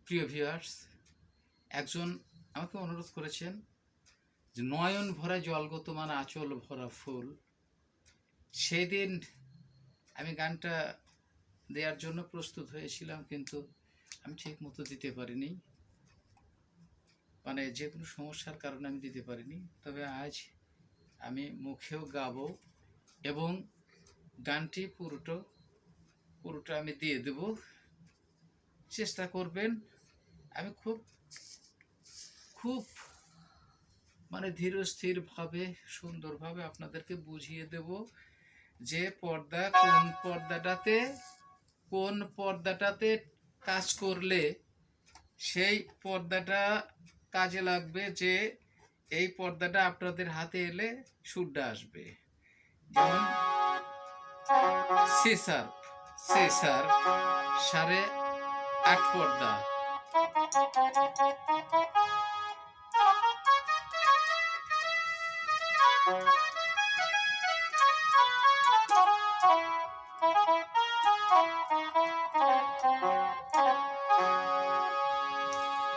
প্রিয় ভিউয়ার্স, একজন আমাকে অনুরোধ করেছেন যে নয়ন ভরা জলগত মানে আঁচল ভরা ফুল। সেই দিন আমি গানটা দেওয়ার জন্য প্রস্তুত হয়েছিলাম, কিন্তু আমি ঠিক মতো দিতে পারিনি, মানে যে কোনো সমস্যার কারণে আমি দিতে পারিনি। তবে আজ আমি মুখেও গাবো এবং গানটি পুরোটা আমি দিয়ে দেব। চেষ্টা করবেন। আমি খুব মানে ধীরস্থিরভাবে সুন্দরভাবে আপনাদেরকে বুঝিয়ে দেব যে কোন পর্দাটাতে কাজ করলে সেই পর্দাটা কাজে লাগবে, যে এই পর্দাটা আপনাদের হাতে এলে সুরটা আসবে। যেমন সে শার্প 8.5 পর্দা।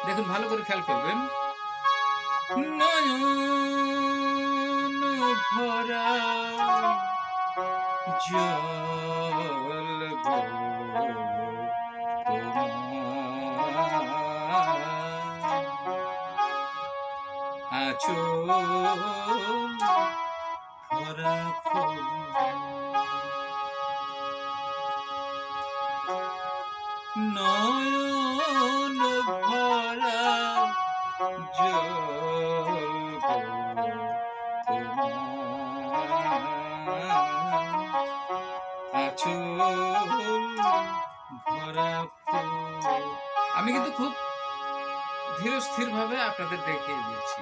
দেখুন, ভালো করে খেয়াল করবেন। নয়ন ভরা জল গো আঁচল ভরা ফুল, নয়ন ভরা জল গো আঁচল ভরা ফুল। আমি কিন্তু খুব ধীরস্থির ভাবে আপনাদের দেখিয়ে দিচ্ছি।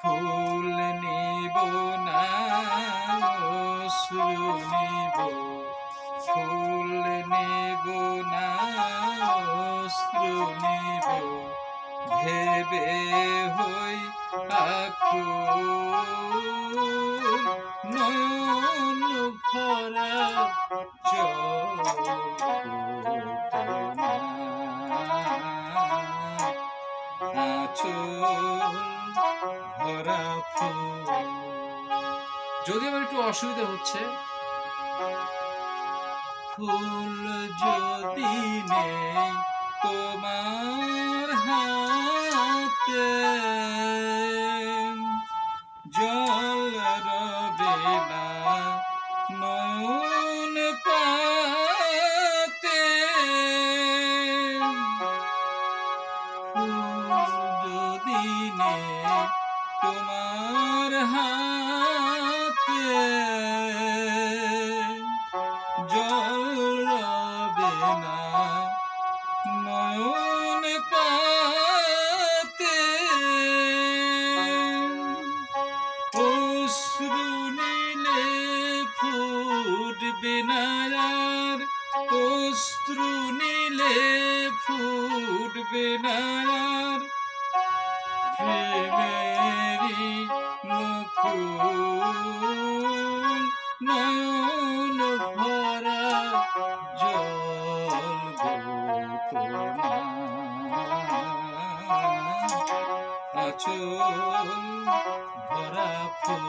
ফুল নিব না অশ্রু নিব, ফুল নিব না অশ্রু নিব, ভেবে হই আকুল, নয়ন ভরা জল আঁচল ভরা ফুল। যদি আমার একটু অসুবিধা হচ্ছে, ফুল যদি নেই তোমার হাতে, জল রবে না নয়ন পাতে, ফুল যদি নেই তোমার হাতে, জল রবে না নয়ন পাতে, অশ্রু নিলে ফুটবে না আর, অশ্রু নিলে ফুটবে না আর, প্রেমেরই মুকুল, নয়ন ভরা জল গো আঁচল ভরা ফুল।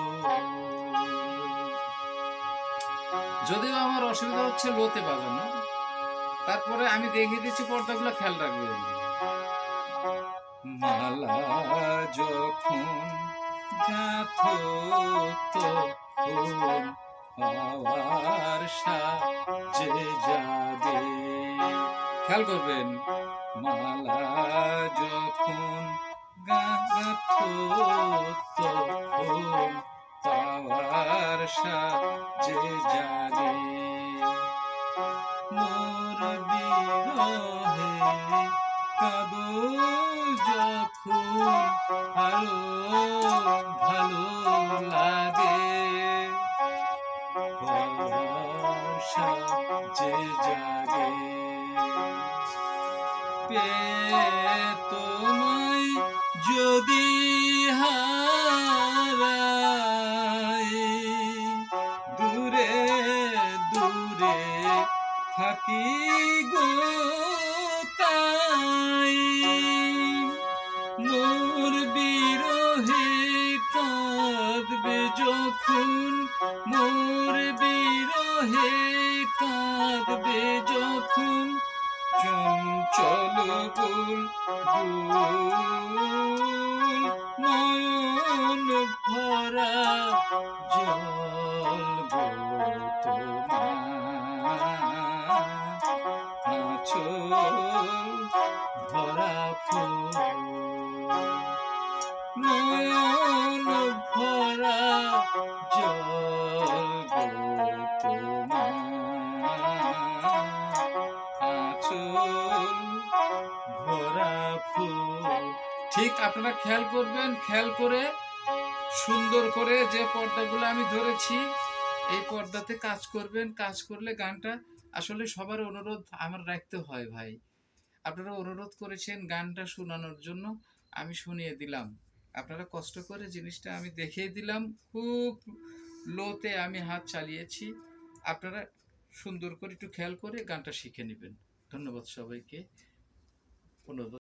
যদিও আমার অসুবিধা হচ্ছে লোতে বাজানো, তারপরে আমি দেখিয়ে দিচ্ছি, পর্দাগুলো খেয়াল রাখবেন। মালা যখন গাঁথো তখন পাওয়ার সাজে যাবে, খেয়াল করবেন। মালা যখন গাঁথো তখন পাওয়ার সাজে যাবে, মোর বিরহে কাঁদো যখন আরো ভালো লাগে, বর্ষা যে জাগে, তোমায় যদি হারাই, দূরে দূরে থাকি গো তা চলো বুল নয়ন ভরা জল গো তোমার আঁচল ভরা ফুল নয়ন ভরা জল গো তোমার আঁচল ভরা ফুল। ঠিক আপনারা খেয়াল করবেন, খেয়াল করে সুন্দর করে যে পর্দাগুলো আমি ধরেছি এই পর্দাতে কাজ করবেন। কাজ করলে গানটা আসলে সবার অনুরোধ আমার রাখতে হয় ভাই। আপনারা অনুরোধ করেছেন গানটা শোনানোর জন্য, আমি শুনিয়ে দিলাম। আপনারা কষ্ট করে জিনিসটা আমি দেখিয়ে দিলাম, খুব লোতে আমি হাত চালিয়েছি। আপনারা সুন্দর করে একটু খেয়াল করে গানটা শিখে নেবেন। ধন্যবাদ সবাইকে। অনুরোধ।